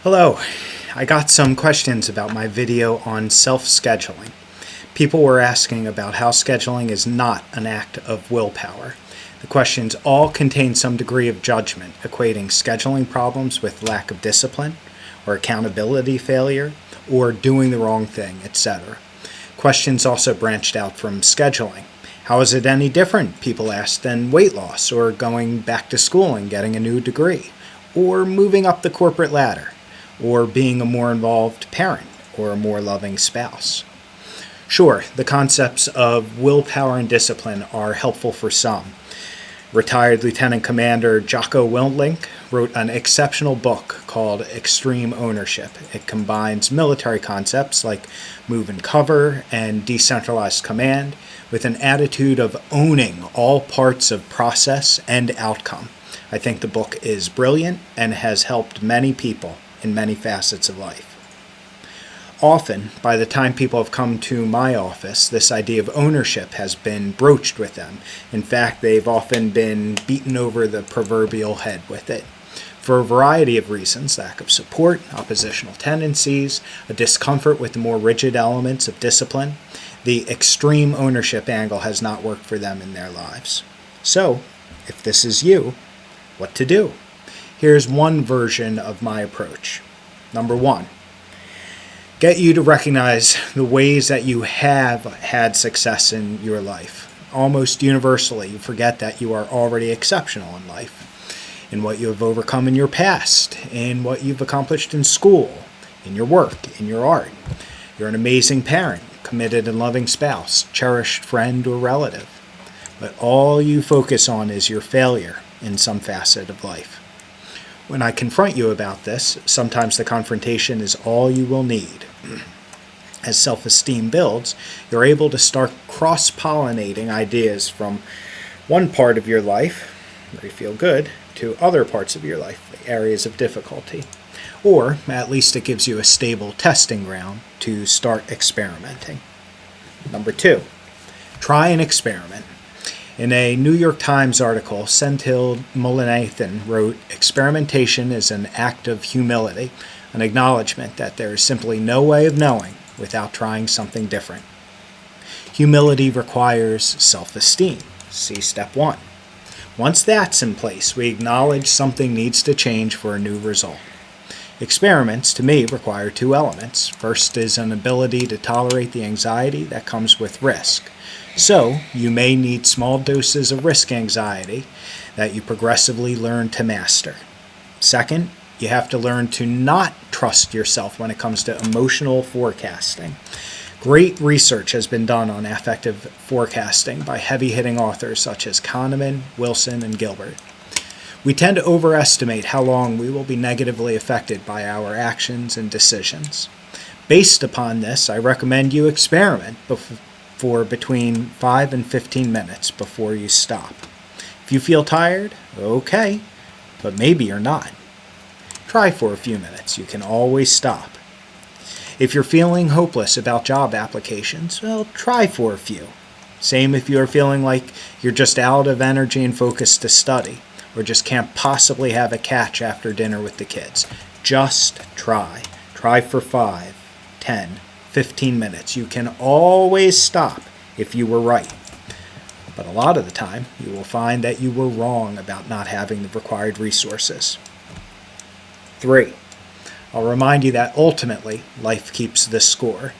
Hello, I got some questions about my video on self-scheduling. People were asking about how scheduling is not an act of willpower. The questions all contain some degree of judgment, equating scheduling problems with lack of discipline, or accountability failure, or doing the wrong thing, etc. Questions also branched out from scheduling. How is it any different, people asked, than weight loss, or going back to school and getting a new degree, or moving up the corporate ladder, or being a more involved parent, or a more loving spouse? Sure, the concepts of willpower and discipline are helpful for some. Retired Lieutenant Commander Jocko Willink wrote an exceptional book called Extreme Ownership. It combines military concepts like move and cover and decentralized command with an attitude of owning all parts of process and outcome. I think the book is brilliant and has helped many people in many facets of life. Often, by the time people have come to my office, this idea of ownership has been broached with them. In fact, they've often been beaten over the proverbial head with it. For a variety of reasons, lack of support, oppositional tendencies, a discomfort with the more rigid elements of discipline, the extreme ownership angle has not worked for them in their lives. So, if this is you, what to do? Here's one version of my approach. Number one, get you to recognize the ways that you have had success in your life. Almost universally, you forget that you are already exceptional in life, in what you have overcome in your past, in what you've accomplished in school, in your work, in your art. You're an amazing parent, committed and loving spouse, cherished friend or relative. But all you focus on is your failure in some facet of life. When I confront you about this, sometimes the confrontation is all you will need. As self-esteem builds, you're able to start cross-pollinating ideas from one part of your life, where you feel good, to other parts of your life, the areas of difficulty. Or, at least it gives you a stable testing ground to start experimenting. Number two, try an experiment. In a New York Times article, Senthil Mullainathan wrote, "Experimentation is an act of humility, an acknowledgement that there is simply no way of knowing without trying something different." Humility requires self-esteem. See step one. Once that's in place, we acknowledge something needs to change for a new result. Experiments, to me, require two elements. First is an ability to tolerate the anxiety that comes with risk. So, you may need small doses of risk anxiety that you progressively learn to master. Second, you have to learn to not trust yourself when it comes to emotional forecasting. Great research has been done on affective forecasting by heavy-hitting authors such as Kahneman, Wilson, and Gilbert. We tend to overestimate how long we will be negatively affected by our actions and decisions. Based upon this, I recommend you experiment for between 5 and 15 minutes before you stop. If you feel tired, okay, but maybe you're not. Try for a few minutes. You can always stop. If you're feeling hopeless about job applications, well, try for a few. Same if you're feeling like you're just out of energy and focus to study, or just can't possibly have a catch after dinner with the kids. Just try. Try for 5, 10, 15 minutes. You can always stop if you were right. But a lot of the time, you will find that you were wrong about not having the required resources. 3. I'll remind you that ultimately, life keeps the score.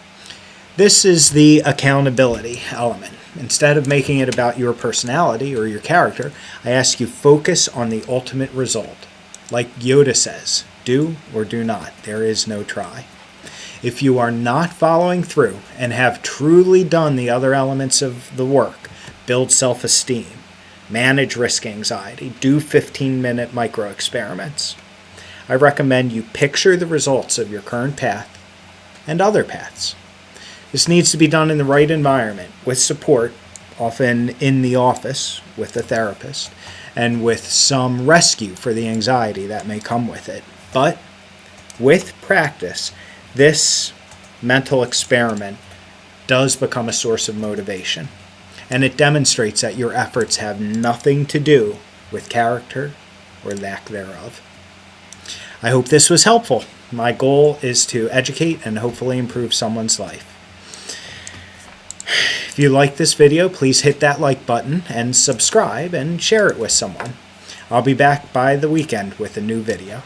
This is the accountability element. Instead of making it about your personality or your character, I ask you focus on the ultimate result. Like Yoda says, do or do not. There is no try. If you are not following through and have truly done the other elements of the work, build self-esteem, manage risk anxiety, do 15-minute micro-experiments, I recommend you picture the results of your current path and other paths. This needs to be done in the right environment, with support, often in the office with a therapist, and with some rescue for the anxiety that may come with it. But with practice, this mental experiment does become a source of motivation, and it demonstrates that your efforts have nothing to do with character or lack thereof. I hope this was helpful. My goal is to educate and hopefully improve someone's life. If you like this video, please hit that like button and subscribe and share it with someone. I'll be back by the weekend with a new video.